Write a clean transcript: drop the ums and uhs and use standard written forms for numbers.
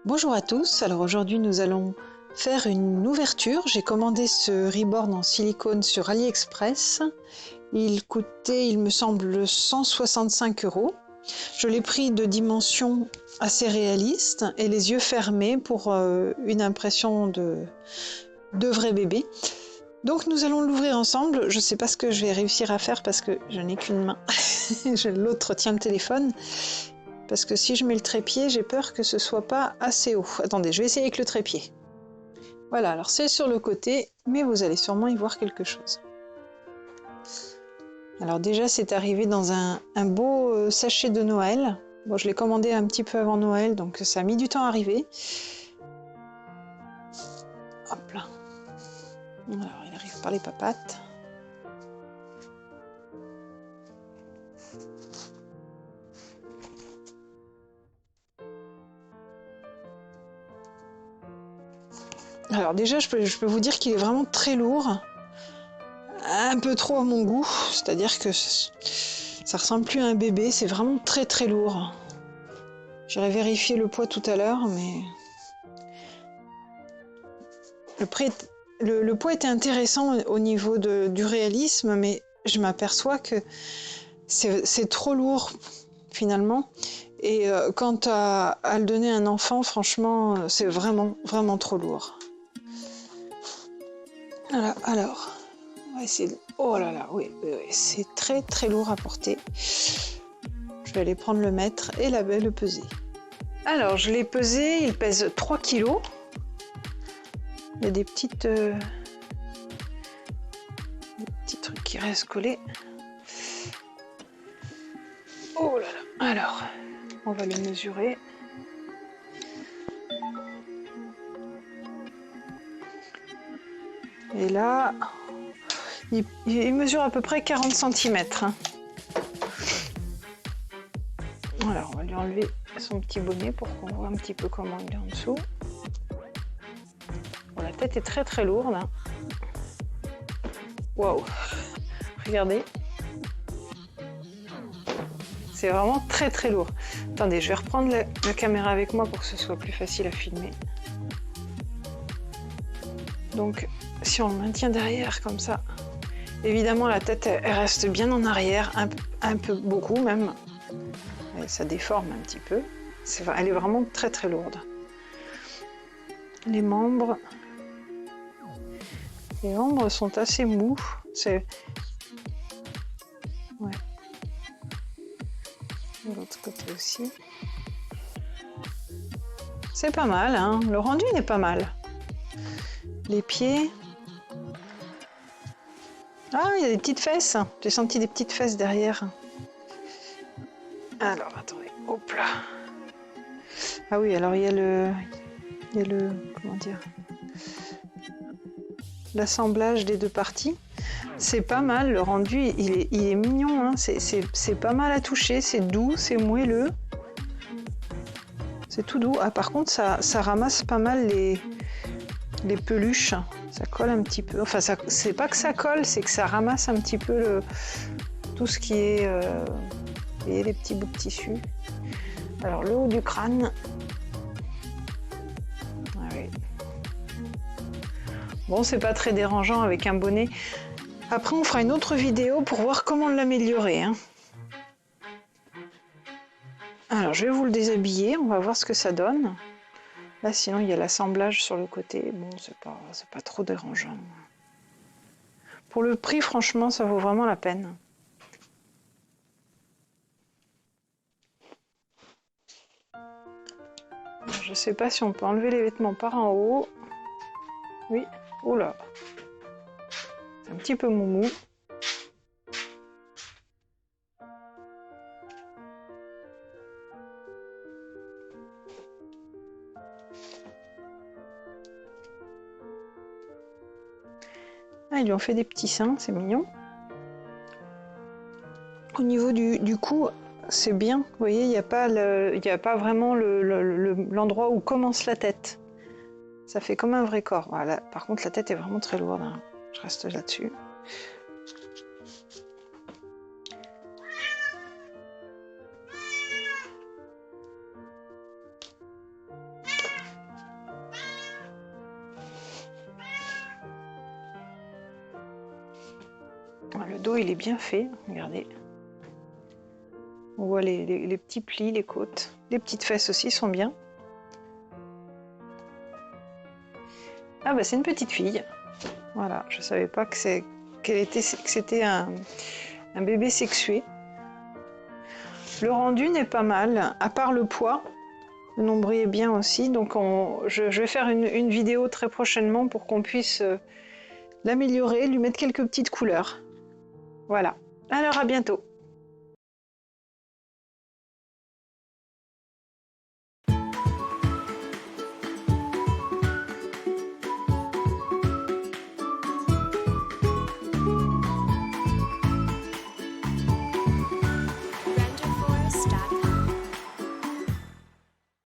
Bonjour à tous, alors aujourd'hui nous allons faire une ouverture. J'ai commandé ce rebord en silicone sur AliExpress. Il coûtait, il me semble, 165 €. Je l'ai pris de dimension assez réaliste et les yeux fermés pour une impression de vrai bébé. Donc nous allons l'ouvrir ensemble. Je ne sais pas ce que je vais réussir à faire parce que je n'ai qu'une main. L'autre tient le téléphone. Parce que si je mets le trépied, j'ai peur que ce soit pas assez haut. Attendez, je vais essayer avec le trépied. Voilà, alors c'est sur le côté, mais vous allez sûrement y voir quelque chose. Alors déjà, c'est arrivé dans un beau sachet de Noël. Bon, je l'ai commandé un petit peu avant Noël, donc ça a mis du temps à arriver. Hop là. Alors, il arrive par les papates. Alors déjà, je peux vous dire qu'il est vraiment très lourd. Un peu trop à mon goût, c'est-à-dire que ça ressemble plus à un bébé, c'est vraiment très très lourd. J'irai vérifier le poids tout à l'heure, mais le poids était intéressant au niveau du réalisme, mais je m'aperçois que c'est trop lourd finalement. Et quant à le donner à un enfant, franchement, c'est vraiment, vraiment trop lourd. Voilà, alors, on va essayer de... Oh là là, oui, c'est très, très lourd à porter. Je vais aller prendre le mètre et le peser. Alors, je l'ai pesé, il pèse 3 kilos. Il y a des petits trucs qui restent collés. Oh là là, alors, on va le mesurer. Et là, il mesure à peu près 40 cm. Alors, on va lui enlever son petit bonnet pour qu'on voit un petit peu comment il est en dessous. Bon, la tête est très très lourde. Waouh! Regardez. C'est vraiment très très lourd. Attendez, je vais reprendre la caméra avec moi pour que ce soit plus facile à filmer. Donc, si on le maintient derrière comme ça, évidemment la tête elle reste bien en arrière, un peu beaucoup même. Et ça déforme un petit peu. Elle est vraiment très très lourde. Les membres sont assez mous. Ouais. De l'autre côté aussi. C'est pas mal, hein. Le rendu il est pas mal. Les pieds. Ah, il y a des petites fesses. J'ai senti des petites fesses derrière. Alors, attendez. Hop là. Ah oui, alors il y a le comment dire, l'assemblage des deux parties. C'est pas mal, le rendu, il est mignon, hein. C'est pas mal à toucher, c'est doux, c'est moelleux. C'est tout doux. Ah, par contre, ça ramasse pas mal les peluches. Ça colle un petit peu. Enfin, c'est pas que ça colle, c'est que ça ramasse un petit peu tout ce qui est... et les petits bouts de tissu. Alors, le haut du crâne. Ah oui. Bon, c'est pas très dérangeant avec un bonnet. Après, on fera une autre vidéo pour voir comment l'améliorer, hein. Alors, je vais vous le déshabiller, on va voir ce que ça donne. Là, sinon, il y a l'assemblage sur le côté. Bon, c'est pas trop dérangeant. Pour le prix, franchement, ça vaut vraiment la peine. Alors, je sais pas si on peut enlever les vêtements par en haut. Oui. Oula. C'est un petit peu moumou. Ah, ils lui ont fait des petits seins, c'est mignon. Au niveau du cou, c'est bien. Vous voyez, il n'y a pas vraiment l'endroit où commence la tête. Ça fait comme un vrai corps. Voilà. Par contre, la tête est vraiment très lourde, hein. Je reste là-dessus. Le dos, il est bien fait, regardez. On voit les petits plis, les côtes. Les petites fesses aussi sont bien. Ah bah c'est une petite fille. Voilà, je savais pas que c'était un bébé sexué. Le rendu n'est pas mal, à part le poids. Le nombril est bien aussi, donc je vais faire une vidéo très prochainement pour qu'on puisse l'améliorer, lui mettre quelques petites couleurs. Voilà, alors à bientôt.